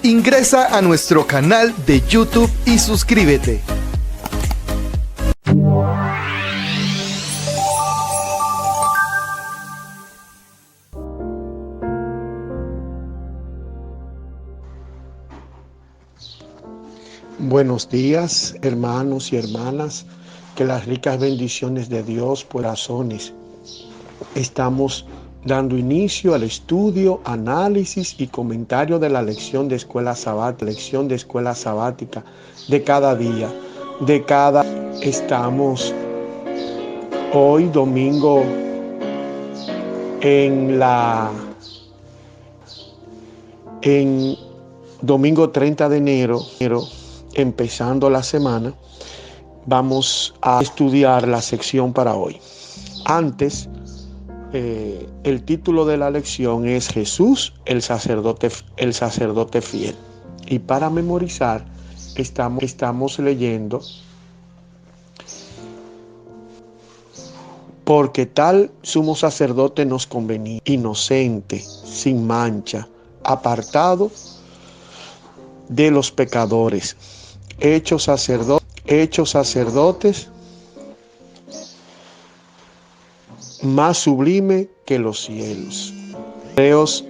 Ingresa a nuestro canal de YouTube y suscríbete. Buenos días, hermanos y hermanas, que las ricas bendiciones de Dios por razones. Estamos dando inicio al estudio, análisis y comentario de la lección de escuela sabática de cada día, Estamos hoy domingo en domingo 30 de enero, empezando la semana. Vamos a estudiar la sección para hoy. Antes, el título de la lección es Jesús, el sacerdote fiel. Y para memorizar, estamos leyendo: porque tal sumo sacerdote nos convenía, inocente, sin mancha, apartado de los pecadores, hechos sacerdotes, más sublime que los cielos. Hebreos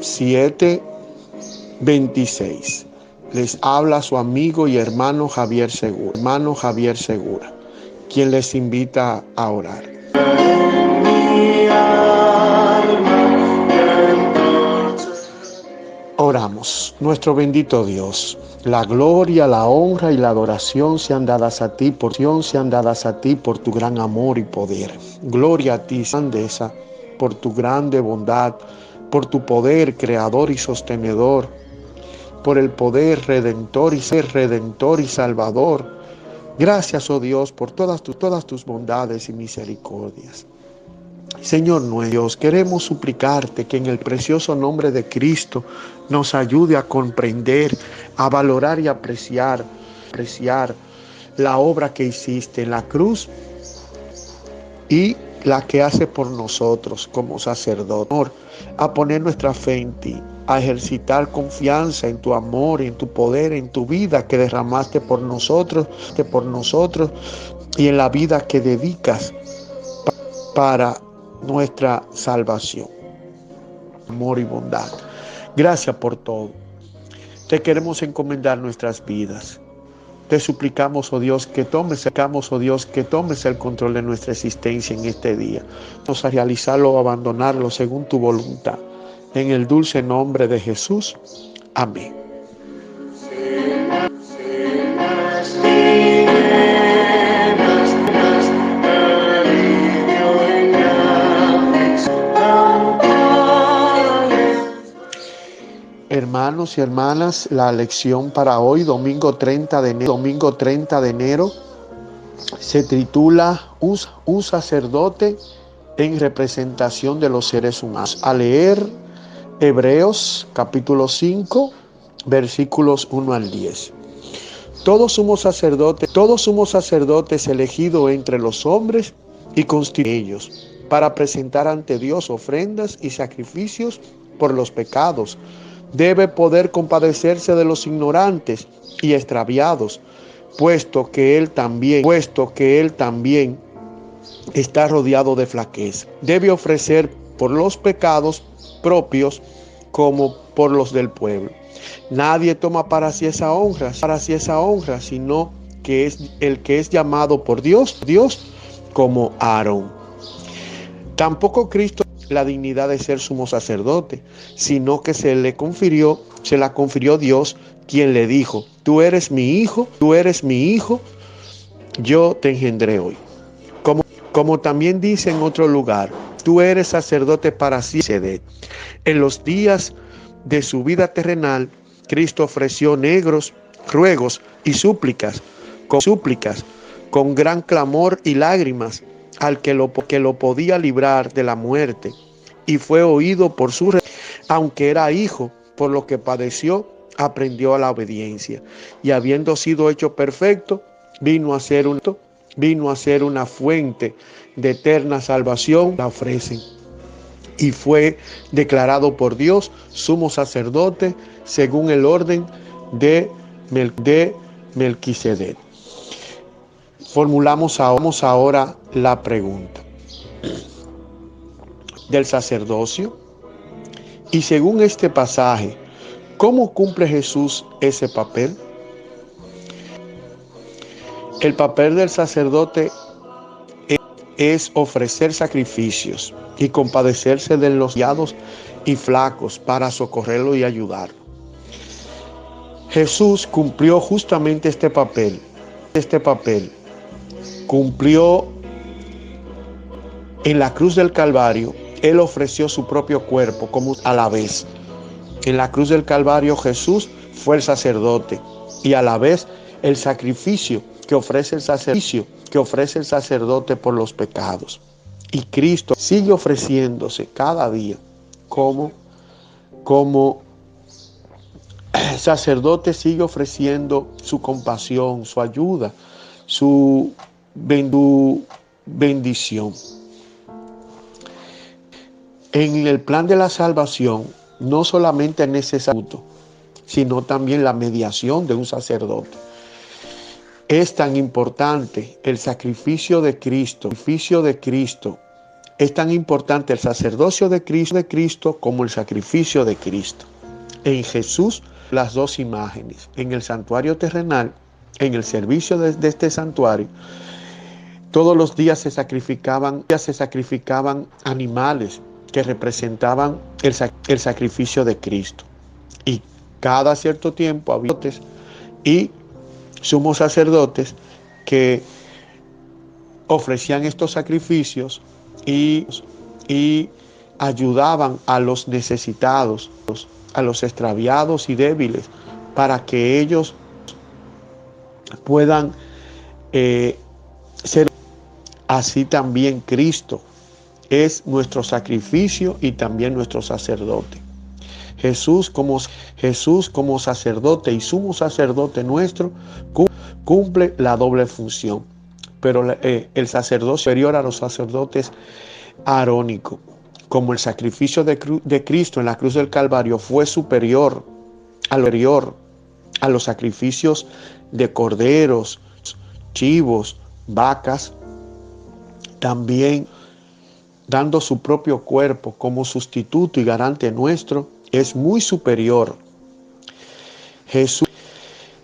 7:26. Les habla su amigo y hermano Javier Segura, quien les invita a orar. Oramos. Nuestro bendito Dios, la gloria, la honra y la adoración sean dadas a ti por tu gran amor y poder. Gloria a ti, grandeza, por tu grande bondad, por tu poder creador y sostenedor, por el poder redentor y salvador. Gracias, oh Dios, por todas tus bondades y misericordias. Señor nuestro Dios, queremos suplicarte que en el precioso nombre de Cristo nos ayude a comprender, a valorar y apreciar la obra que hiciste en la cruz y la que hace por nosotros como sacerdote, a poner nuestra fe en ti, a ejercitar confianza en tu amor, en tu poder, en tu vida que derramaste por nosotros y en la vida que dedicas para nuestra salvación. Amor y bondad. Gracias por todo. Te queremos encomendar nuestras vidas. Te suplicamos, oh Dios, que tomes el control de nuestra existencia en este día. Vamos a realizarlo o abandonarlo según tu voluntad. En el dulce nombre de Jesús. Amén. Hermanos y hermanas, la lección para hoy, domingo 30 de enero, se titula Un sacerdote en representación de los seres humanos. A leer Hebreos capítulo 5, versículos 1 al 10. Todos somos sacerdotes elegidos entre los hombres y constituidos para presentar ante Dios ofrendas y sacrificios por los pecados. Debe poder compadecerse de los ignorantes y extraviados, puesto que él también está rodeado de flaqueza. Debe ofrecer por los pecados propios como por los del pueblo. Nadie toma para sí esa honra, sino que es el que es llamado por Dios como Aarón. Tampoco Cristo la dignidad de ser sumo sacerdote, sino que se la confirió Dios, quien le dijo: tú eres mi hijo, yo te engendré hoy. Como también dice en otro lugar: tú eres sacerdote para siempre. En los días de su vida terrenal, Cristo ofreció ruegos y súplicas, con gran clamor y lágrimas, al que lo podía librar de la muerte, y fue oído por su aunque era hijo, por lo que padeció, aprendió a la obediencia, y habiendo sido hecho perfecto, vino a ser una fuente de eterna salvación. La ofrecen. y fue declarado por Dios sumo sacerdote según el orden de Melquisedec. Formulamos ahora la pregunta del sacerdocio. Y según este pasaje, ¿cómo cumple Jesús ese papel? El papel del sacerdote es ofrecer sacrificios y compadecerse de los humillados y flacos para socorrerlo y ayudarlo. Jesús cumplió justamente este papel. Cumplió en la cruz del Calvario. Él ofreció su propio cuerpo como a la vez. En la cruz del Calvario Jesús fue el sacerdote y a la vez el sacrificio que ofrece el sacerdote por los pecados. Y Cristo sigue ofreciéndose cada día como sacerdote, sigue ofreciendo su compasión, su ayuda, su bendición. En el plan de la salvación no solamente es necesario, sino también la mediación de un sacerdote. Es tan importante el sacrificio de Cristo, es tan importante el sacerdocio de Cristo como el sacrificio de Cristo. En Jesús, las dos imágenes, en el santuario terrenal, en el servicio de este santuario, todos los días se sacrificaban animales que representaban el sacrificio de Cristo. Y cada cierto tiempo había y sumos sacerdotes que ofrecían estos sacrificios y ayudaban a los necesitados, a los extraviados y débiles, para que ellos puedan ser. Así también Cristo es nuestro sacrificio y también nuestro sacerdote. Jesús como sacerdote y sumo sacerdote nuestro cumple la doble función. Pero el sacerdocio superior a los sacerdotes arónicos, como el sacrificio de Cristo en la cruz del Calvario fue superior a los sacrificios de corderos, chivos, vacas, también dando su propio cuerpo como sustituto y garante nuestro, es muy superior.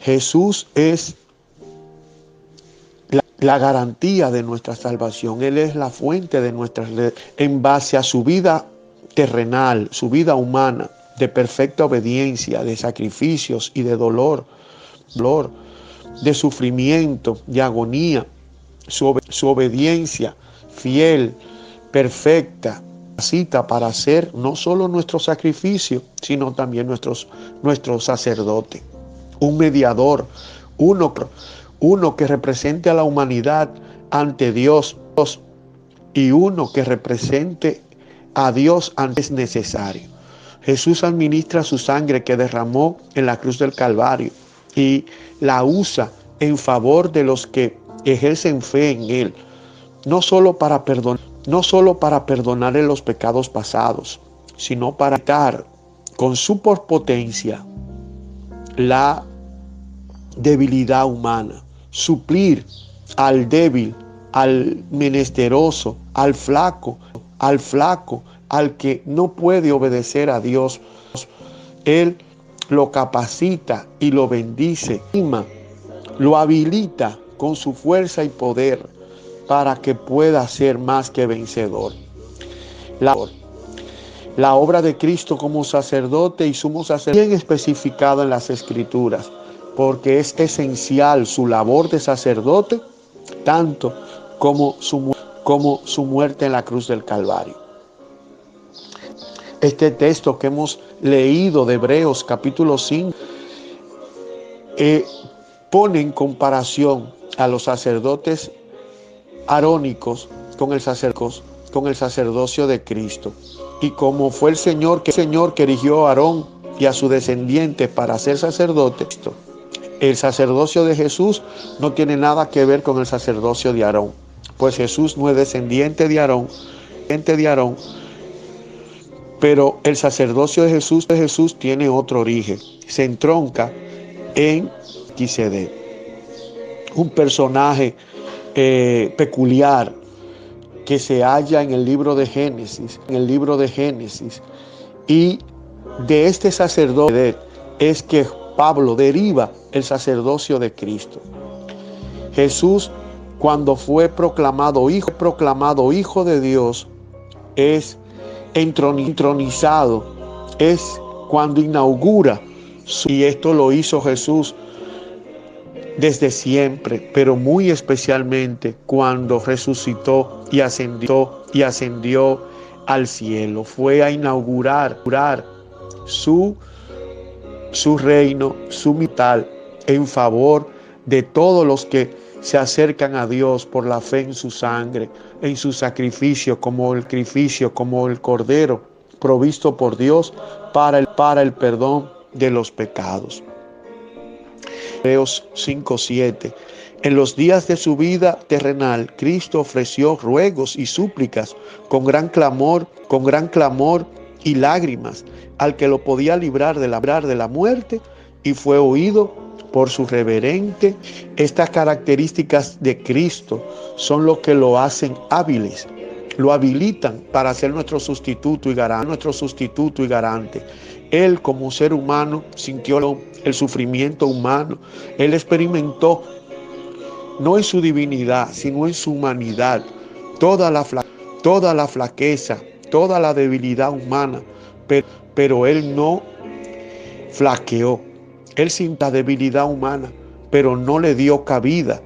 Jesús es la garantía de nuestra salvación. Él es la fuente de nuestras leyes. En base a su vida terrenal, su vida humana, de perfecta obediencia, de sacrificios y de dolor, de sufrimiento, de agonía, su obediencia fiel, perfecta, cita para hacer no solo nuestro sacrificio, sino también nuestro sacerdote, un mediador, uno que represente a la humanidad ante Dios y uno que represente a Dios antes necesario. Jesús administra su sangre que derramó en la cruz del Calvario y la usa en favor de los que ejercen fe en Él, no solo para perdonarle los pecados pasados, sino para quitar con su potencia la debilidad humana, suplir al débil, al menesteroso, al flaco, al que no puede obedecer a Dios. Él lo capacita y lo bendice, lo habilita con su fuerza y poder para que pueda ser más que vencedor. La obra de Cristo como sacerdote y sumo sacerdote bien especificada en las Escrituras, porque es esencial su labor de sacerdote, tanto como su muerte en la cruz del Calvario. Este texto que hemos leído de Hebreos capítulo 5 pone en comparación a los sacerdotes arónicos con el sacerdocio de Cristo. Y como fue el Señor que erigió a Aarón y a su descendiente para ser sacerdote, el sacerdocio de Jesús no tiene nada que ver con el sacerdocio de Aarón, pues Jesús no es descendiente de Aarón, Pero el sacerdocio de Jesús tiene otro origen. Se entronca en Melquisedec, un personaje peculiar que se halla en el libro de Génesis, y de este sacerdote es que Pablo deriva el sacerdocio de Cristo. Jesús, cuando fue proclamado hijo de Dios, es entronizado, es cuando inaugura, y esto lo hizo Jesús desde siempre, pero muy especialmente cuando resucitó y ascendió al cielo. Fue a inaugurar su reino, su mitad, en favor de todos los que se acercan a Dios por la fe en su sangre, en su sacrificio, como el cordero provisto por Dios para el perdón de los pecados. Hebreos 5:7. En los días de su vida terrenal, Cristo ofreció ruegos y súplicas con gran clamor y lágrimas al que lo podía librar de la muerte, y fue oído por su reverente. Estas características de Cristo son lo que lo hacen hábiles, lo habilitan para ser nuestro sustituto y garante. Él, como ser humano, sintió el sufrimiento humano. Él experimentó, no en su divinidad, sino en su humanidad, toda la flaqueza, toda la debilidad humana, pero él no flaqueó. Él sintió la debilidad humana, pero no le dio cabida,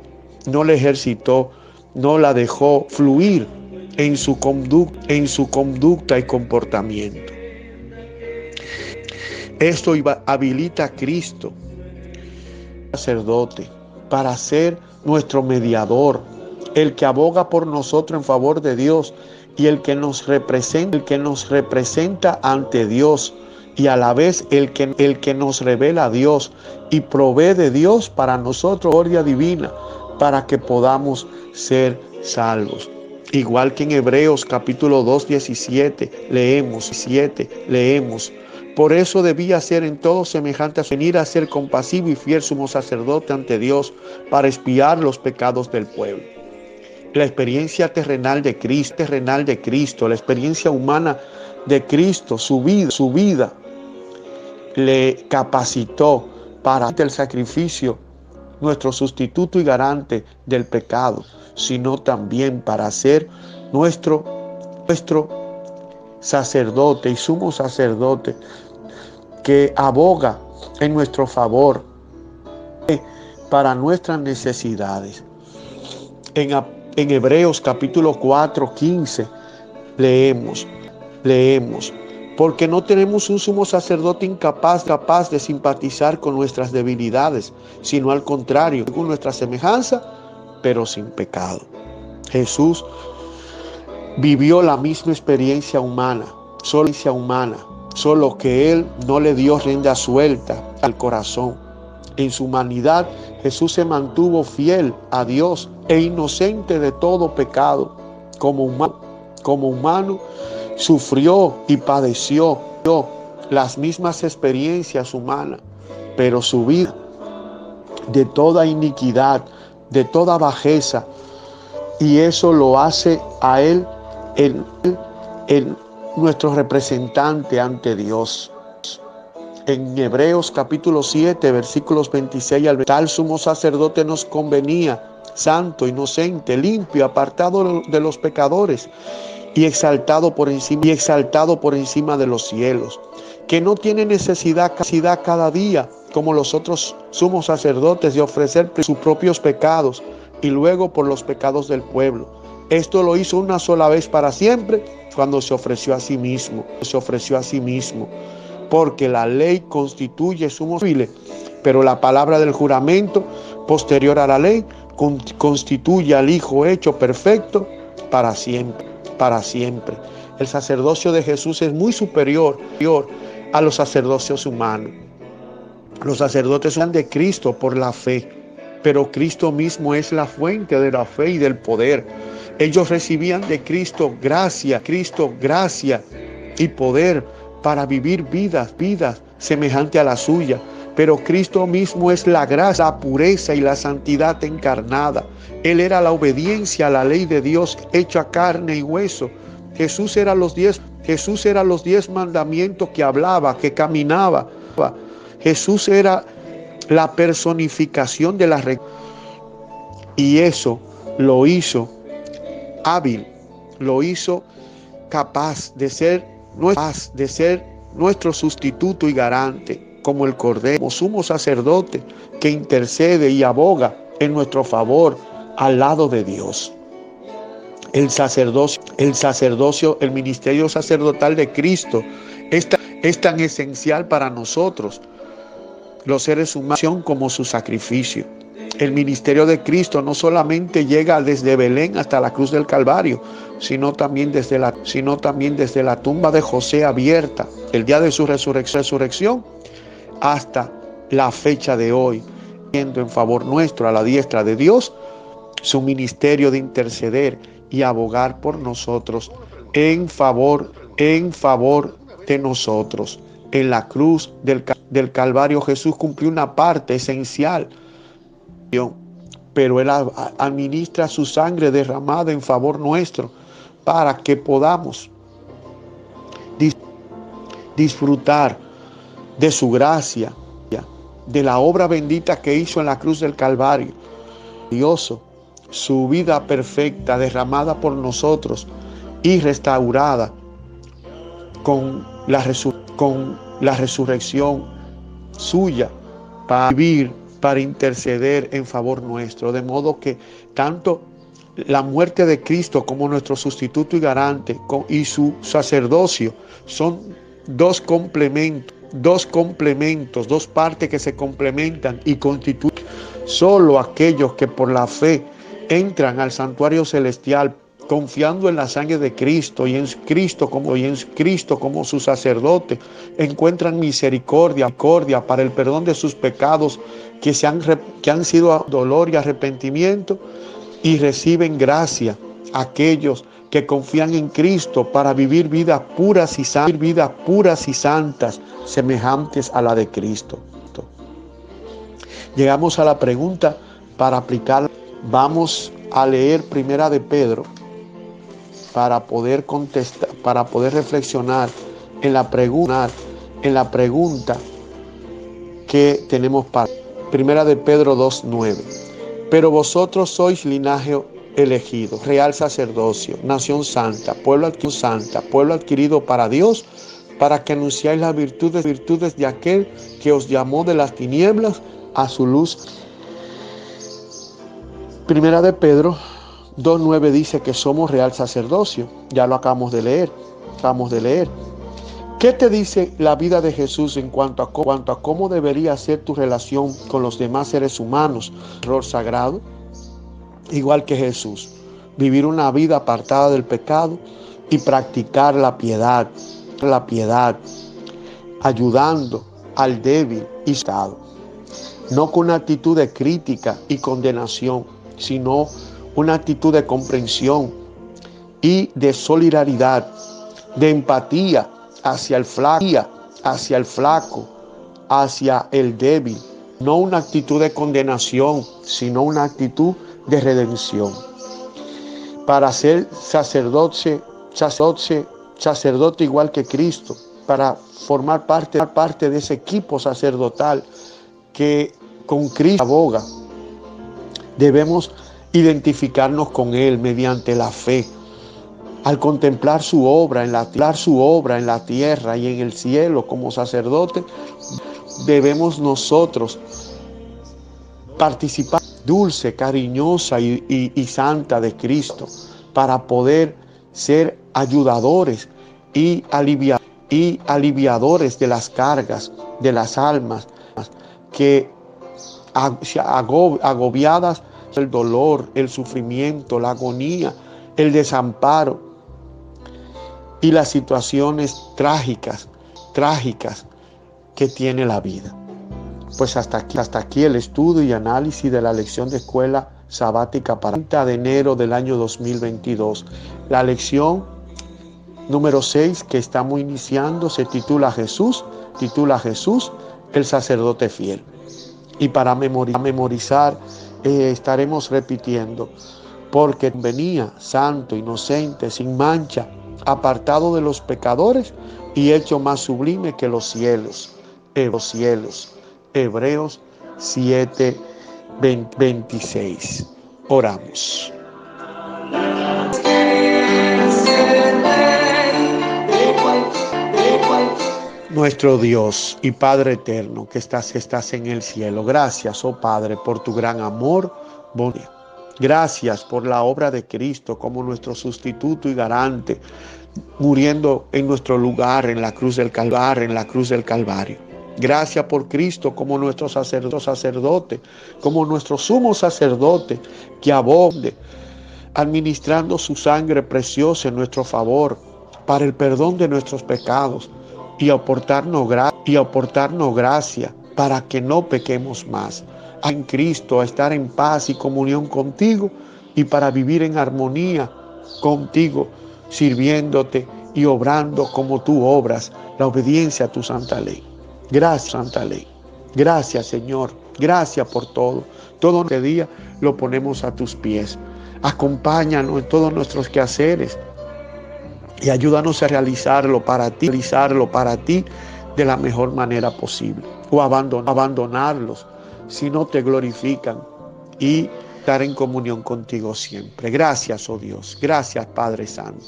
no la ejercitó, no la dejó fluir en su conducta y comportamiento. Esto habilita a Cristo, sacerdote, para ser nuestro mediador, el que aboga por nosotros en favor de Dios y el que nos representa ante Dios, y a la vez el que nos revela a Dios y provee de Dios para nosotros gloria divina, para que podamos ser salvos. Igual que en Hebreos capítulo 2, 17 leemos: por eso debía ser en todo semejante a venir a ser compasivo y fiel sumo sacerdote ante Dios para expiar los pecados del pueblo. La experiencia terrenal de Cristo, la experiencia humana de Cristo, su vida, le capacitó para el sacrificio, nuestro sustituto y garante del pecado, sino también para ser nuestro sacerdote y sumo sacerdote que aboga en nuestro favor para nuestras necesidades. En Hebreos capítulo 4, 15 leemos: porque no tenemos un sumo sacerdote capaz de simpatizar con nuestras debilidades, sino al contrario, con nuestra semejanza, pero sin pecado. Jesús vivió la misma experiencia humana, solo que Él no le dio rienda suelta al corazón. En su humanidad, Jesús se mantuvo fiel a Dios e inocente de todo pecado. Como humano, sufrió y padeció las mismas experiencias humanas, pero su vida de toda iniquidad, de toda bajeza, y eso lo hace a Él el nuestro representante ante Dios. En Hebreos capítulo 7, versículos 26 al 20, tal sumo sacerdote nos convenía, santo, inocente, limpio, apartado de los pecadores y exaltado por encima de los cielos, que no tiene necesidad cada día, como los otros sumos sacerdotes, de ofrecer sus propios pecados y luego por los pecados del pueblo. Esto lo hizo una sola vez para siempre, cuando se ofreció a sí mismo, porque la ley constituye sumos civiles, pero la palabra del juramento posterior a la ley constituye al Hijo hecho perfecto para siempre. El sacerdocio de Jesús es muy superior a los sacerdocios humanos. Los sacerdotes son de Cristo por la fe, pero Cristo mismo es la fuente de la fe y del poder. Ellos recibían de Cristo gracia y poder para vivir vidas semejante a la suya. Pero Cristo mismo es la gracia, la pureza y la santidad encarnada. Él era la obediencia a la ley de Dios hecha carne y hueso. Jesús era los 10 mandamientos que hablaba, que caminaba. Jesús era la personificación de la rectitud. Y eso lo hizo hábil, lo hizo capaz de ser nuestro sustituto y garante, como el Cordero, como sumo sacerdote que intercede y aboga en nuestro favor al lado de Dios. El sacerdocio, el ministerio sacerdotal de Cristo es tan esencial para nosotros, los seres humanos, como su sacrificio. El ministerio de Cristo no solamente llega desde Belén hasta la cruz del Calvario, sino también desde la tumba de José abierta, el día de su resurrección, hasta la fecha de hoy, siendo en favor nuestro a la diestra de Dios, su ministerio de interceder y abogar por nosotros en favor de nosotros. En la cruz del Calvario Jesús cumplió una parte esencial, pero Él administra su sangre derramada en favor nuestro para que podamos disfrutar de su gracia, de la obra bendita que hizo en la cruz del Calvario. Dios, su vida perfecta derramada por nosotros y restaurada con la resurrección suya para vivir, para interceder en favor nuestro. De modo que tanto la muerte de Cristo como nuestro sustituto y garante y su sacerdocio son dos complementos, dos partes que se complementan y constituyen. Solo aquellos que por la fe entran al santuario celestial confiando en la sangre de Cristo y en Cristo como su sacerdote, encuentran misericordia para el perdón de sus pecados que han sido dolor y arrepentimiento, y reciben gracia aquellos que confían en Cristo para vivir vidas puras y santas, semejantes a la de Cristo. Llegamos a la pregunta para aplicar. Vamos a leer Primera de Pedro para poder contestar, para poder reflexionar en la pregunta que tenemos para Primera de Pedro 2:9. Pero vosotros sois linaje elegido, real sacerdocio, nación santa, pueblo adquirido para Dios, para que anunciáis las virtudes de aquel que os llamó de las tinieblas a su luz. Primera de Pedro 2:9 dice que somos real sacerdocio. Ya lo acabamos de leer. ¿Qué te dice la vida de Jesús en cuanto a cómo debería ser tu relación con los demás seres humanos? Error sagrado, igual que Jesús. Vivir una vida apartada del pecado y practicar la piedad, ayudando al débil y estado. No con una actitud de crítica y condenación, sino una actitud de comprensión y de solidaridad, de empatía hacia el flaco, hacia el débil. No una actitud de condenación, sino una actitud de redención. Para ser sacerdote igual que Cristo, para formar parte de ese equipo sacerdotal que con Cristo aboga, debemos identificarnos con Él mediante la fe. Al contemplar su obra en la tierra y en el cielo como sacerdote, debemos nosotros participar dulce, cariñosa y santa de Cristo, para poder ser ayudadores y aliviadores de las cargas de las almas que agobiadas, el dolor, el sufrimiento, la agonía, el desamparo y las situaciones trágicas que tiene la vida. Pues hasta aquí el estudio y análisis de la lección de escuela sabática para el 30 de enero del año 2022. La lección número 6 que estamos iniciando se titula Jesús, el sacerdote fiel. Y para memorizar estaremos repitiendo, porque venía santo, inocente, sin mancha, apartado de los pecadores y hecho más sublime que los cielos. Hebreos 7, 26. Oramos. Nuestro Dios y Padre eterno que estás en el cielo, gracias, oh Padre, por tu gran amor, bondad. Gracias por la obra de Cristo como nuestro sustituto y garante, muriendo en nuestro lugar en la cruz del Calvario. Gracias por Cristo como nuestro sacerdote, como nuestro sumo sacerdote que abonde, administrando su sangre preciosa en nuestro favor para el perdón de nuestros pecados y aportarnos gracia para que no pequemos más. En Cristo a estar en paz y comunión contigo y para vivir en armonía contigo, sirviéndote y obrando como tú obras, la obediencia a tu santa ley. Gracias, santa ley. Gracias, Señor. Gracias por todo. Todo este día lo ponemos a tus pies. Acompáñanos en todos nuestros quehaceres y ayúdanos a realizarlo para ti de la mejor manera posible. O abandonarlos si no te glorifican y estar en comunión contigo siempre. Gracias, oh Dios. Gracias, Padre Santo.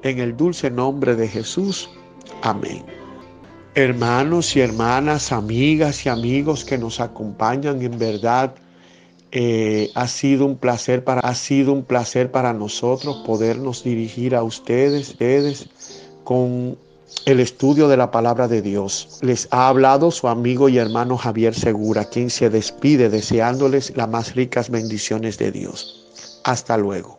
En el dulce nombre de Jesús. Amén. Hermanos y hermanas, amigas y amigos que nos acompañan, en verdad ha sido un placer para nosotros podernos dirigir a ustedes con el estudio de la palabra de Dios. Les ha hablado su amigo y hermano Javier Segura, quien se despide deseándoles las más ricas bendiciones de Dios. Hasta luego.